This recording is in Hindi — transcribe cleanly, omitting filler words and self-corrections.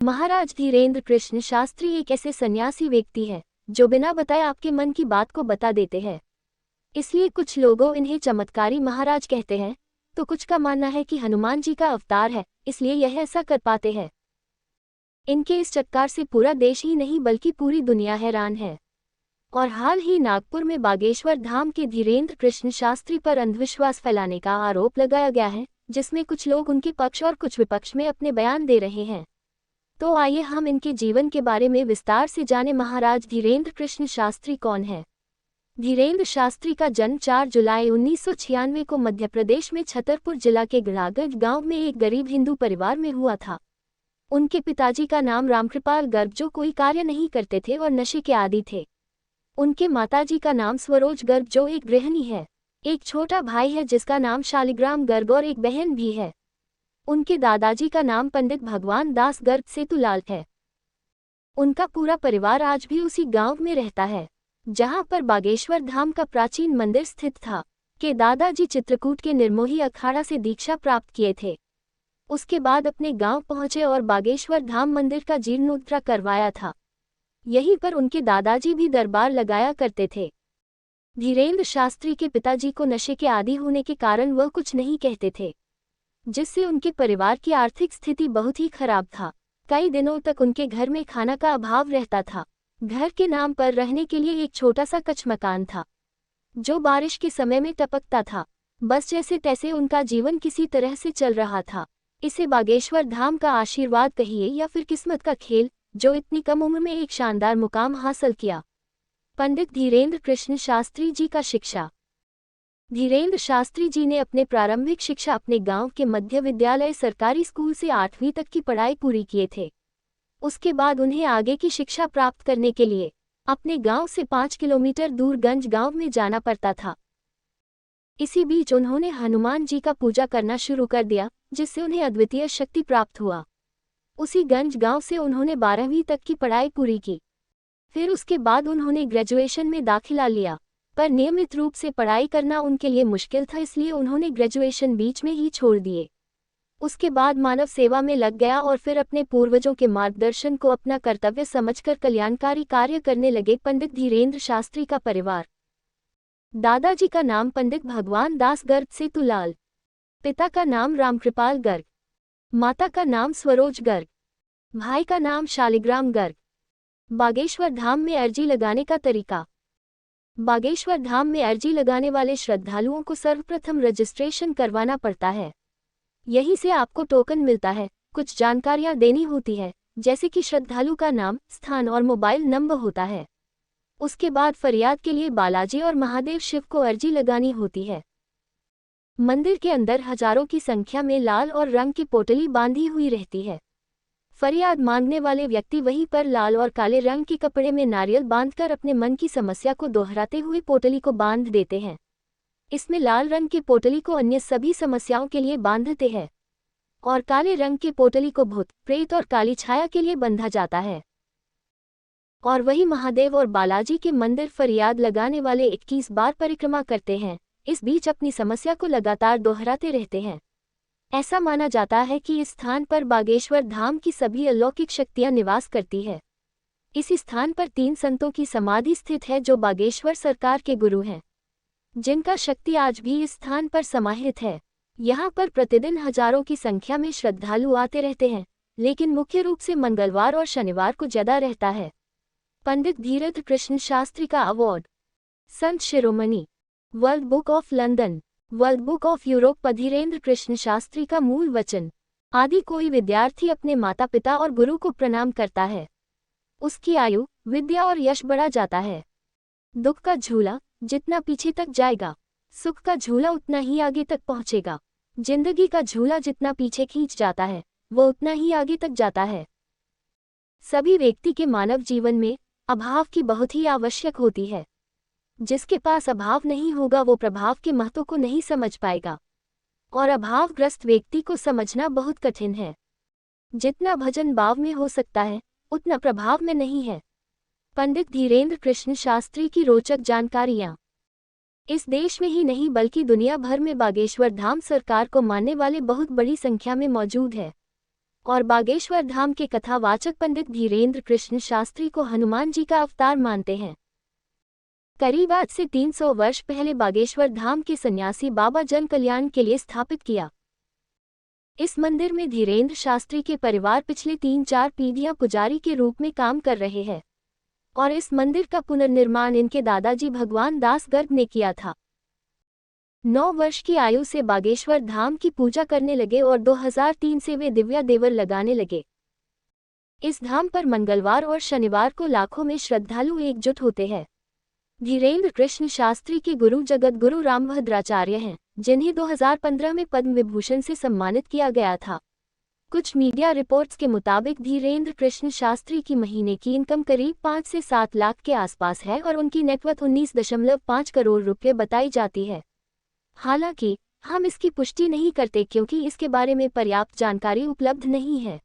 महाराज धीरेन्द्र कृष्ण शास्त्री एक ऐसे सन्यासी व्यक्ति है जो बिना बताए आपके मन की बात को बता देते हैं। इसलिए कुछ लोगों इन्हें चमत्कारी महाराज कहते हैं, तो कुछ का मानना है कि हनुमान जी का अवतार है, इसलिए यह ऐसा कर पाते हैं। इनके इस चमत्कार से पूरा देश ही नहीं बल्कि पूरी दुनिया हैरान है। और हाल ही नागपुर में बागेश्वर धाम के धीरेन्द्र कृष्ण शास्त्री पर अंधविश्वास फैलाने का आरोप लगाया गया है, जिसमें कुछ लोग उनके पक्ष और कुछ विपक्ष में अपने बयान दे रहे हैं। तो आइए हम इनके जीवन के बारे में विस्तार से जानें। महाराज धीरेन्द्र कृष्ण शास्त्री कौन है? धीरेन्द्र शास्त्री का जन्म 4 जुलाई 1996 को मध्य प्रदेश में छतरपुर जिला के गढ़ागढ़ गांव में एक गरीब हिंदू परिवार में हुआ था। उनके पिताजी का नाम रामकृपाल गर्ग, जो कोई कार्य नहीं करते थे और नशे के आदी थे। उनके माताजी का नाम स्वरोज गर्ग, जो एक गृहिणी है। एक छोटा भाई है जिसका नाम शालिग्राम गर्ग और एक बहन भी है। उनके दादाजी का नाम पंडित भगवान दास गर्ग सेतुलाल है। उनका पूरा परिवार आज भी उसी गांव में रहता है जहां पर बागेश्वर धाम का प्राचीन मंदिर स्थित था। के दादाजी चित्रकूट के निर्मोही अखाड़ा से दीक्षा प्राप्त किए थे। उसके बाद अपने गांव पहुंचे और बागेश्वर धाम मंदिर का जीर्णोद्धार करवाया था। यहीं पर उनके दादाजी भी दरबार लगाया करते थे। धीरेन्द्र शास्त्री के पिताजी को नशे के आदी होने के कारण वह कुछ नहीं कहते थे, जिससे उनके परिवार की आर्थिक स्थिति बहुत ही खराब था। कई दिनों तक उनके घर में खाना का अभाव रहता था। घर के नाम पर रहने के लिए एक छोटा सा कच्चा मकान था, जो बारिश के समय में टपकता था। बस जैसे तैसे उनका जीवन किसी तरह से चल रहा था। इसे बागेश्वर धाम का आशीर्वाद कहिए या फिर किस्मत का खेल, जो इतनी कम उम्र में एक शानदार मुकाम हासिल किया। पंडित धीरेन्द्र कृष्ण शास्त्री जी का शिक्षा। धीरेन्द्र शास्त्री जी ने अपने प्रारंभिक शिक्षा अपने गांव के मध्य विद्यालय सरकारी स्कूल से 8वीं तक की पढ़ाई पूरी किए थे। उसके बाद उन्हें आगे की शिक्षा प्राप्त करने के लिए अपने गांव से 5 किलोमीटर दूर गंज गांव में जाना पड़ता था। इसी बीच उन्होंने हनुमान जी का पूजा करना शुरू कर दिया, जिससे उन्हें अद्वितीय शक्ति प्राप्त हुआ। उसी गंज गांव से उन्होंने 12वीं तक की पढ़ाई पूरी की। फिर उसके बाद उन्होंने ग्रेजुएशन में दाखिला लिया, पर नियमित रूप से पढ़ाई करना उनके लिए मुश्किल था, इसलिए उन्होंने ग्रेजुएशन बीच में ही छोड़ दिए। उसके बाद मानव सेवा में लग गया और फिर अपने पूर्वजों के मार्गदर्शन को अपना कर्तव्य समझकर कल्याणकारी कार्य करने लगे। पंडित धीरेन्द्र शास्त्री का परिवार। दादाजी का नाम पंडित भगवान दास गर्ग सेतुलाल, पिता का नाम रामकृपाल गर्ग, माता का नाम स्वरोज गर्ग, भाई का नाम शालिग्राम गर्ग। बागेश्वर धाम में अर्जी लगाने का तरीका। बागेश्वर धाम में अर्जी लगाने वाले श्रद्धालुओं को सर्वप्रथम रजिस्ट्रेशन करवाना पड़ता है। यहीं से आपको टोकन मिलता है। कुछ जानकारियां देनी होती है, जैसे कि श्रद्धालु का नाम, स्थान और मोबाइल नंबर होता है। उसके बाद फरियाद के लिए बालाजी और महादेव शिव को अर्जी लगानी होती है। मंदिर के अंदर हजारों की संख्या में लाल और रंग की पोटली बांधी हुई रहती है। फरियाद मांगने वाले व्यक्ति वहीं पर लाल और काले रंग के कपड़े में नारियल बांधकर अपने मन की समस्या को दोहराते हुए पोटली को बांध देते हैं। इसमें लाल रंग की पोटली को अन्य सभी समस्याओं के लिए बांधते हैं और काले रंग की पोटली को भूत, प्रेत और काली छाया के लिए बंधा जाता है। और वही महादेव और बालाजी के मंदिर फरियाद लगाने वाले 21 बार परिक्रमा करते हैं। इस बीच अपनी समस्या को लगातार दोहराते रहते हैं। ऐसा माना जाता है कि इस स्थान पर बागेश्वर धाम की सभी अलौकिक शक्तियां निवास करती है। इस स्थान पर 3 संतों की समाधि स्थित है, जो बागेश्वर सरकार के गुरु हैं, जिनका शक्ति आज भी इस स्थान पर समाहित है। यहाँ पर प्रतिदिन हजारों की संख्या में श्रद्धालु आते रहते हैं, लेकिन मुख्य रूप से मंगलवार और शनिवार को ज्यादा रहता है। पंडित धीरेन्द्र कृष्ण शास्त्री का अवार्ड। संत शिरोमणि, world book of London, world book of Europe पर धीरेन्द्र कृष्ण शास्त्री का मूल वचन। आदि कोई विद्यार्थी अपने माता पिता और गुरु को प्रणाम करता है, उसकी आयु, विद्या और यश बढ़ा जाता है। दुख का झूला जितना पीछे तक जाएगा, सुख का झूला उतना ही आगे तक पहुंचेगा। जिंदगी का झूला जितना पीछे खींच जाता है, वो उतना ही आगे तक जाता है। सभी व्यक्ति के मानव जीवन में अभाव की बहुत ही आवश्यक होती है। जिसके पास अभाव नहीं होगा वो प्रभाव के महत्व को नहीं समझ पाएगा, और अभावग्रस्त व्यक्ति को समझना बहुत कठिन है। जितना भजन भाव में हो सकता है, उतना प्रभाव में नहीं है। पंडित धीरेन्द्र कृष्ण शास्त्री की रोचक जानकारियाँ। इस देश में ही नहीं बल्कि दुनिया भर में बागेश्वर धाम सरकार को मानने वाले बहुत बड़ी संख्या में मौजूद है। और बागेश्वर धाम के कथावाचक पंडित धीरेन्द्र कृष्ण शास्त्री को हनुमान जी का अवतार मानते हैं। करीब आज से 300 वर्ष पहले बागेश्वर धाम के सन्यासी बाबा जन कल्याण के लिए स्थापित किया। इस मंदिर में धीरेन्द्र शास्त्री के परिवार पिछले 3-4 पीढ़ियां पुजारी के रूप में काम कर रहे हैं और इस मंदिर का पुनर्निर्माण इनके दादाजी भगवान दास गर्ग ने किया था। 9 वर्ष की आयु से बागेश्वर धाम की पूजा करने लगे और 2003 से वे दिव्या देवर लगाने लगे। इस धाम पर मंगलवार और शनिवार को लाखों में श्रद्धालु एकजुट होते हैं। धीरेन्द्र कृष्ण शास्त्री के गुरु जगत गुरु रामभद्राचार्य हैं, जिन्हें 2015 में पद्म विभूषण से सम्मानित किया गया था। कुछ मीडिया रिपोर्ट्स के मुताबिक धीरेन्द्र कृष्ण शास्त्री की महीने की इनकम करीब 5 से 7 लाख के आसपास है और उनकी नेटवर्थ 19.5 करोड़ रुपये बताई जाती है। हालांकि हम इसकी पुष्टि नहीं करते क्योंकि इसके बारे में पर्याप्त जानकारी उपलब्ध नहीं है।